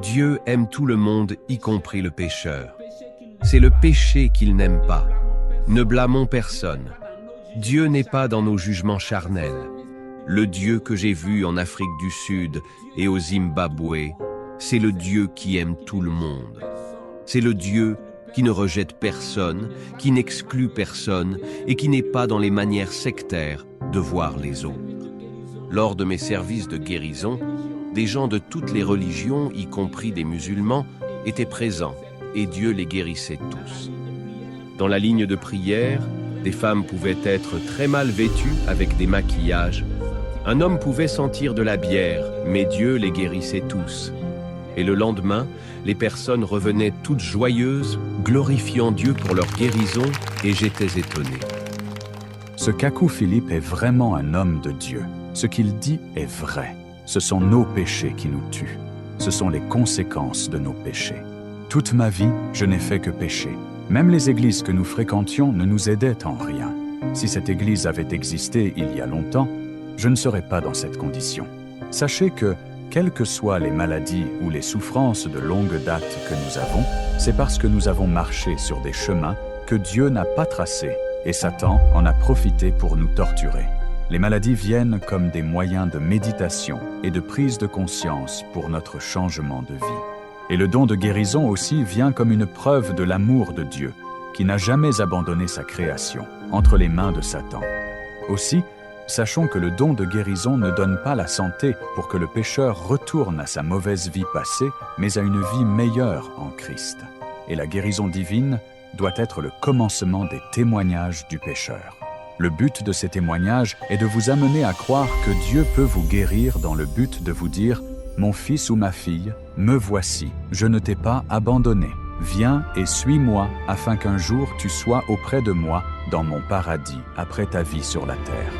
Dieu aime tout le monde, y compris le pécheur. C'est le péché qu'il n'aime pas. Ne blâmons personne. Dieu n'est pas dans nos jugements charnels. Le Dieu que j'ai vu en Afrique du Sud et au Zimbabwe, c'est le Dieu qui aime tout le monde. C'est le Dieu qui ne rejette personne, qui n'exclut personne et qui n'est pas dans les manières sectaires de voir les autres. Lors de mes services de guérison, des gens de toutes les religions, y compris des musulmans, étaient présents et Dieu les guérissait tous. Dans la ligne de prière, des femmes pouvaient être très mal vêtues avec des maquillages. Un homme pouvait sentir de la bière, mais Dieu les guérissait tous. Et le lendemain, les personnes revenaient toutes joyeuses, glorifiant Dieu pour leur guérison, et j'étais étonné. Ce Kaku Philippe est vraiment un homme de Dieu. Ce qu'il dit est vrai. Ce sont nos péchés qui nous tuent. Ce sont les conséquences de nos péchés. Toute ma vie, je n'ai fait que pécher. Même les églises que nous fréquentions ne nous aidaient en rien. Si cette église avait existé il y a longtemps, je ne serais pas dans cette condition. Sachez que, quelles que soient les maladies ou les souffrances de longue date que nous avons, c'est parce que nous avons marché sur des chemins que Dieu n'a pas tracés, et Satan en a profité pour nous torturer. Les maladies viennent comme des moyens de méditation et de prise de conscience pour notre changement de vie. Et le don de guérison aussi vient comme une preuve de l'amour de Dieu, qui n'a jamais abandonné sa création entre les mains de Satan. Aussi, sachons que le don de guérison ne donne pas la santé pour que le pécheur retourne à sa mauvaise vie passée, mais à une vie meilleure en Christ. Et la guérison divine doit être le commencement des témoignages du pécheur. Le but de ces témoignages est de vous amener à croire que Dieu peut vous guérir dans le but de vous dire « Mon fils ou ma fille, me voici, je ne t'ai pas abandonné. Viens et suis-moi afin qu'un jour tu sois auprès de moi dans mon paradis après ta vie sur la terre. »